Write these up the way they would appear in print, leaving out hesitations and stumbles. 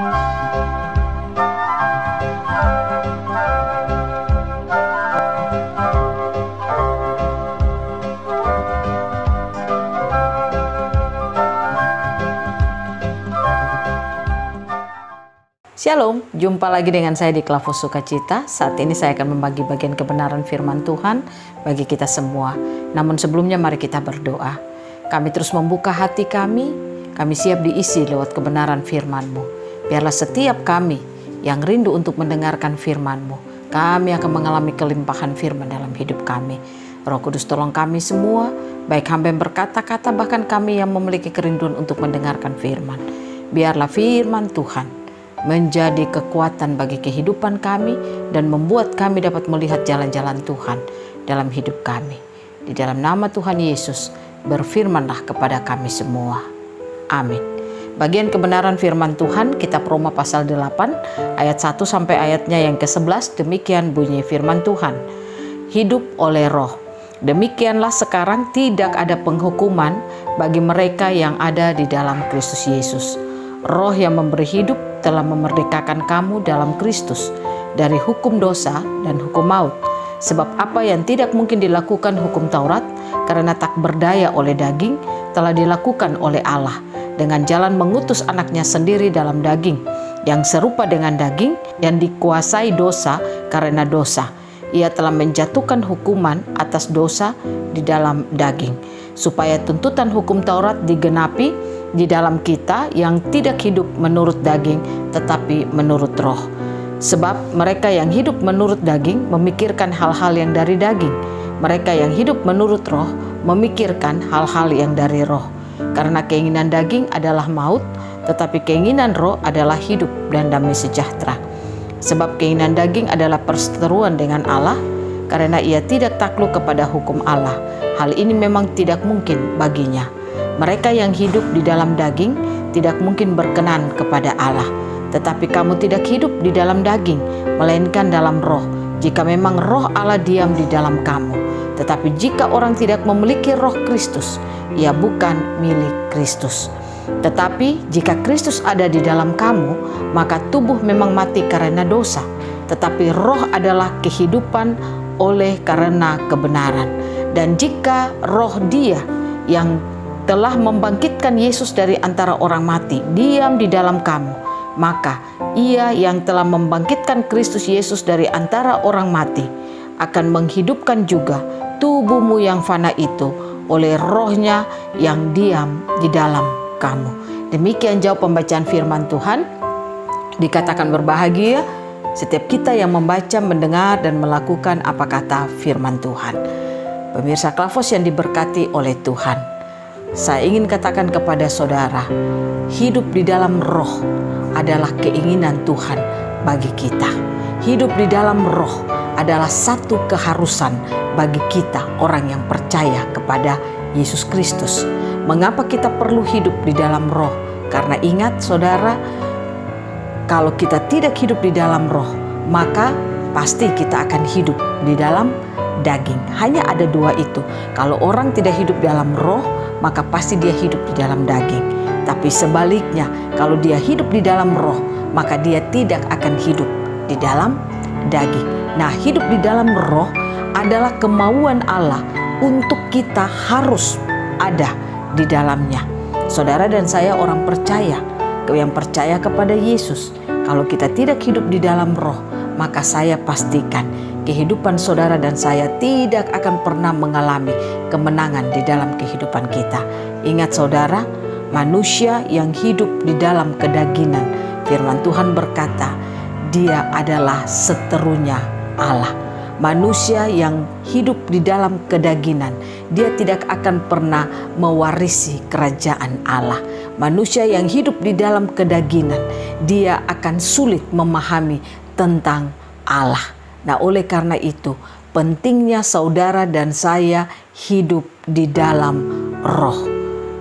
Shalom, jumpa lagi dengan saya di Klavos Sukacita. Saat ini saya akan membagi bagian kebenaran firman Tuhan bagi kita semua. Namun sebelumnya mari kita berdoa. Kami terus membuka hati kami siap diisi lewat kebenaran firman-Mu. Biarlah setiap kami yang rindu untuk mendengarkan firman-Mu, kami akan mengalami kelimpahan firman dalam hidup kami. Roh Kudus tolong kami semua, baik hamba yang berkata-kata, bahkan kami yang memiliki kerinduan untuk mendengarkan firman. Biarlah firman Tuhan menjadi kekuatan bagi kehidupan kami dan membuat kami dapat melihat jalan-jalan Tuhan dalam hidup kami. Di dalam nama Tuhan Yesus, berfirmanlah kepada kami semua. Amin. Bagian kebenaran firman Tuhan, kitab Roma pasal 8 ayat 1 sampai ayatnya yang ke-11, demikian bunyi firman Tuhan. Hidup oleh roh. Demikianlah sekarang tidak ada penghukuman bagi mereka yang ada di dalam Kristus Yesus. Roh yang memberi hidup telah memerdekakan kamu dalam Kristus dari hukum dosa dan hukum maut. Sebab apa yang tidak mungkin dilakukan hukum Taurat karena tak berdaya oleh daging, telah dilakukan oleh Allah dengan jalan mengutus anaknya sendiri dalam daging, yang serupa dengan daging, yang dikuasai dosa karena dosa. Ia telah menjatuhkan hukuman atas dosa di dalam daging, supaya tuntutan hukum Taurat digenapi di dalam kita yang tidak hidup menurut daging tetapi menurut roh. Sebab mereka yang hidup menurut daging memikirkan hal-hal yang dari daging, mereka yang hidup menurut roh memikirkan hal-hal yang dari roh. Karena keinginan daging adalah maut, tetapi keinginan roh adalah hidup dan damai sejahtera. Sebab keinginan daging adalah perseteruan dengan Allah, karena ia tidak takluk kepada hukum Allah. Hal ini memang tidak mungkin baginya. Mereka yang hidup di dalam daging tidak mungkin berkenan kepada Allah. Tetapi kamu tidak hidup di dalam daging, melainkan dalam roh, jika memang roh Allah diam di dalam kamu. Tetapi jika orang tidak memiliki roh Kristus, ia bukan milik Kristus. Tetapi jika Kristus ada di dalam kamu, maka tubuh memang mati karena dosa, tetapi roh adalah kehidupan oleh karena kebenaran. Dan jika roh Dia yang telah membangkitkan Yesus dari antara orang mati diam di dalam kamu, maka Ia yang telah membangkitkan Kristus Yesus dari antara orang mati akan menghidupkan juga tubuhmu yang fana itu oleh rohnya yang diam di dalam kamu. Demikian jauh pembacaan firman Tuhan. Dikatakan berbahagia setiap kita yang membaca, mendengar, dan melakukan apa kata firman Tuhan. Pemirsa Klavos yang diberkati oleh Tuhan, saya ingin katakan kepada saudara, hidup di dalam roh adalah keinginan Tuhan bagi kita. Hidup di dalam roh adalah satu keharusan bagi kita orang yang percaya kepada Yesus Kristus. Mengapa kita perlu hidup di dalam roh? Karena ingat saudara, kalau kita tidak hidup di dalam roh, maka pasti kita akan hidup di dalam daging. Hanya ada dua itu. Kalau orang tidak hidup dalam roh, maka pasti dia hidup di dalam daging. Tapi sebaliknya, kalau dia hidup di dalam roh, maka dia tidak akan hidup di dalam daging. Nah, hidup di dalam roh adalah kemauan Allah untuk kita harus ada di dalamnya. Saudara dan saya orang percaya, yang percaya kepada Yesus. Kalau kita tidak hidup di dalam roh, maka saya pastikan kehidupan saudara dan saya tidak akan pernah mengalami kemenangan di dalam kehidupan kita. Ingat saudara, manusia yang hidup di dalam kedagingan, firman Tuhan berkata, dia adalah seterunya Allah. Manusia yang hidup di dalam kedagingan, dia tidak akan pernah mewarisi kerajaan Allah. Manusia yang hidup di dalam kedagingan, dia akan sulit memahami tentang Allah. Nah, oleh karena itu, pentingnya saudara dan saya hidup di dalam roh.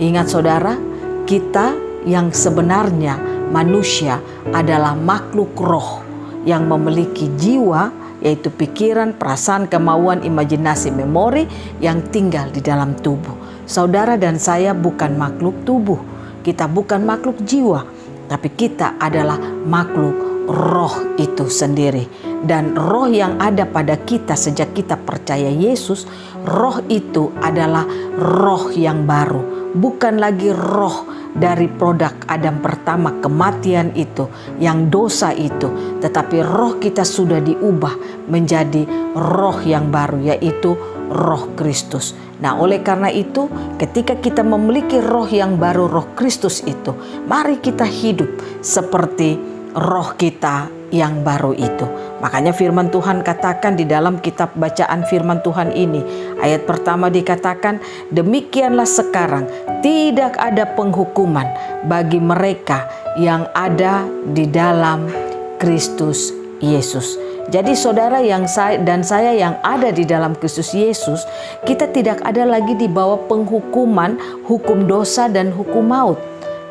Ingat saudara, kita yang sebenarnya manusia adalah makhluk roh yang memiliki jiwa, yaitu pikiran, perasaan, kemauan, imajinasi, memori yang tinggal di dalam tubuh. Saudara dan saya bukan makhluk tubuh, kita bukan makhluk jiwa, tapi kita adalah makhluk roh itu sendiri. Dan roh yang ada pada kita sejak kita percaya Yesus, roh itu adalah roh yang baru. Bukan lagi roh dari produk Adam pertama, kematian itu, yang dosa itu. Tetapi roh kita sudah diubah menjadi roh yang baru, yaitu roh Kristus. Nah, oleh karena itu, ketika kita memiliki roh yang baru, roh Kristus itu, mari kita hidup seperti roh kita yang baru itu. Makanya firman Tuhan katakan di dalam kitab bacaan firman Tuhan ini, ayat pertama dikatakan, demikianlah sekarang tidak ada penghukuman bagi mereka yang ada di dalam Kristus Yesus. Jadi saudara yang saya yang ada di dalam Kristus Yesus, kita tidak ada lagi di bawah penghukuman, hukum dosa dan hukum maut.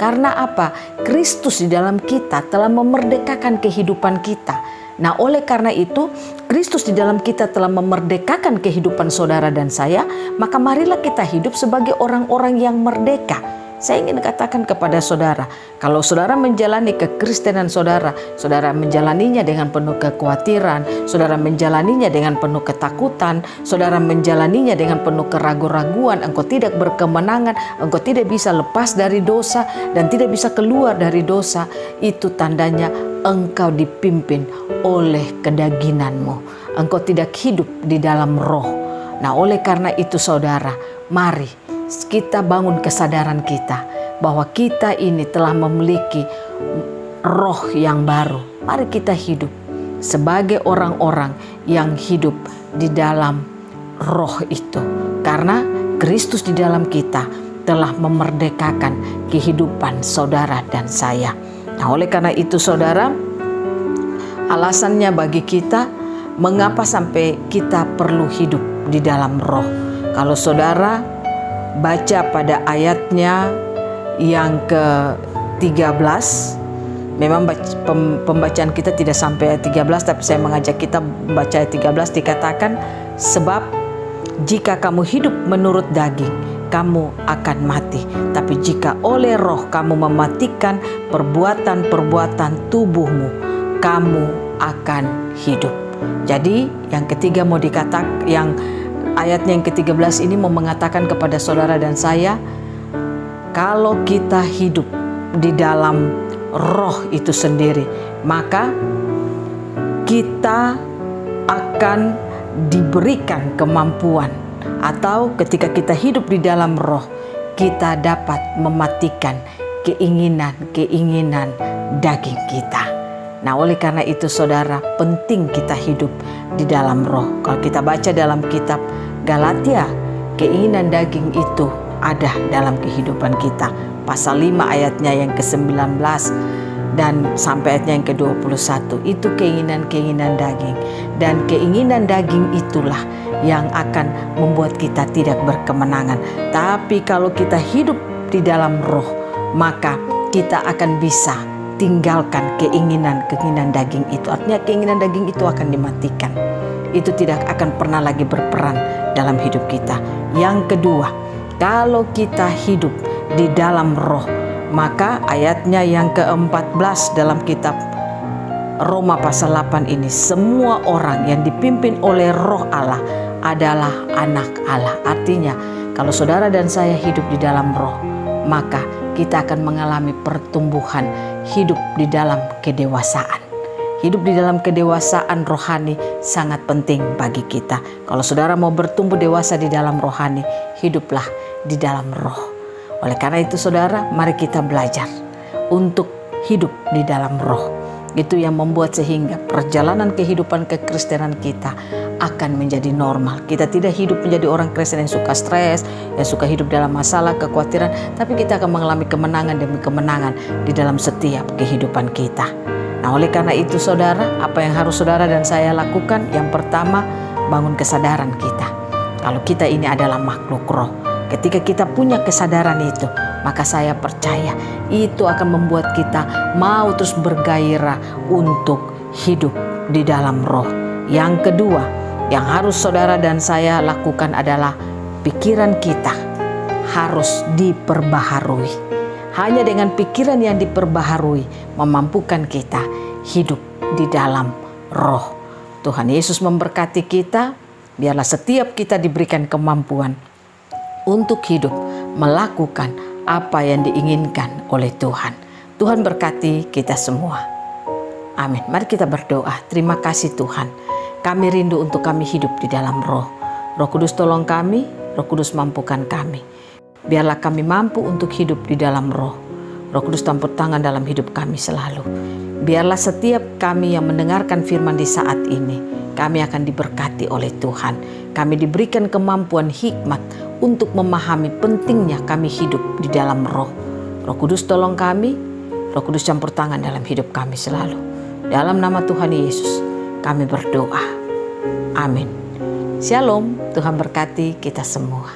Karena apa? Kristus di dalam kita telah memerdekakan kehidupan kita. Nah, oleh karena itu, Kristus di dalam kita telah memerdekakan kehidupan saudara dan saya, maka marilah kita hidup sebagai orang-orang yang merdeka. Saya ingin katakan kepada saudara, kalau saudara menjalani kekristenan saudara, saudara menjalaninya dengan penuh kekhawatiran, saudara menjalaninya dengan penuh ketakutan, saudara menjalaninya dengan penuh keraguan-raguan, engkau tidak berkemenangan, engkau tidak bisa lepas dari dosa dan tidak bisa keluar dari dosa, itu tandanya engkau dipimpin oleh kedaginganmu. Engkau tidak hidup di dalam roh. Nah, oleh karena itu saudara, mari kita bangun kesadaran kita bahwa kita ini telah memiliki roh yang baru. Mari kita hidup sebagai orang-orang yang hidup di dalam roh itu. Karena Kristus di dalam kita telah memerdekakan kehidupan saudara dan saya. Nah, oleh karena itu saudara, alasannya bagi kita mengapa sampai kita perlu hidup di dalam roh. Kalau saudara baca pada ayatnya yang ke-13, memang pembacaan kita tidak sampai ayat 13, tapi saya mengajak kita membaca ayat 13, dikatakan, sebab jika kamu hidup menurut daging, kamu akan mati. Tapi jika oleh roh kamu mematikan perbuatan-perbuatan tubuhmu, kamu akan hidup. Jadi yang ketiga mau dikatakan, ayatnya yang ke-13 ini mau mengatakan kepada saudara dan saya, kalau kita hidup di dalam roh itu sendiri, maka kita akan diberikan kemampuan, atau ketika kita hidup di dalam roh, kita dapat mematikan keinginan-keinginan daging kita. Nah, oleh karena itu saudara, penting kita hidup di dalam roh. Kalau kita baca dalam kitab Galatia, keinginan daging itu ada dalam kehidupan kita. Pasal 5 ayatnya yang ke-19 dan sampai ayatnya yang ke-21, itu keinginan-keinginan daging. Dan keinginan daging itulah yang akan membuat kita tidak berkemenangan. Tapi kalau kita hidup di dalam roh, maka kita akan bisa tinggalkan keinginan-keinginan daging itu. Artinya keinginan daging itu akan dimatikan. Itu tidak akan pernah lagi berperan dalam hidup kita. Yang kedua, kalau kita hidup di dalam roh, maka ayatnya yang ke-14 dalam kitab Roma pasal 8 ini, semua orang yang dipimpin oleh roh Allah adalah anak Allah. Artinya kalau saudara dan saya hidup di dalam roh, maka kita akan mengalami pertumbuhan hidup di dalam kedewasaan. Hidup di dalam kedewasaan rohani sangat penting bagi kita. Kalau saudara mau bertumbuh dewasa di dalam rohani, hiduplah di dalam roh. Oleh karena itu saudara, mari kita belajar untuk hidup di dalam roh. Itu yang membuat sehingga perjalanan kehidupan kekristenan kita akan menjadi normal. Kita tidak hidup menjadi orang Kristen yang suka stres, yang suka hidup dalam masalah, kekhawatiran, tapi kita akan mengalami kemenangan demi kemenangan di dalam setiap kehidupan kita. Nah, oleh karena itu saudara, apa yang harus saudara dan saya lakukan? Yang pertama, bangun kesadaran kita. Kalau kita ini adalah makhluk roh. Ketika kita punya kesadaran itu, maka saya percaya itu akan membuat kita mau terus bergairah untuk hidup di dalam roh. Yang kedua, yang harus saudara dan saya lakukan adalah pikiran kita harus diperbaharui. Hanya dengan pikiran yang diperbaharui memampukan kita hidup di dalam roh. Tuhan Yesus memberkati kita. Biarlah setiap kita diberikan kemampuan untuk hidup melakukan apa yang diinginkan oleh Tuhan. Tuhan berkati kita semua. Amin. Mari kita berdoa. Terima kasih Tuhan. Kami rindu untuk kami hidup di dalam roh. Roh Kudus tolong kami, Roh Kudus mampukan kami. Biarlah kami mampu untuk hidup di dalam roh. Roh Kudus campur tangan dalam hidup kami selalu. Biarlah setiap kami yang mendengarkan firman di saat ini, kami akan diberkati oleh Tuhan. Kami diberikan kemampuan hikmat untuk memahami pentingnya kami hidup di dalam roh. Roh Kudus tolong kami, Roh Kudus campur tangan dalam hidup kami selalu. Dalam nama Tuhan Yesus kami berdoa. Amin. Shalom, Tuhan berkati kita semua.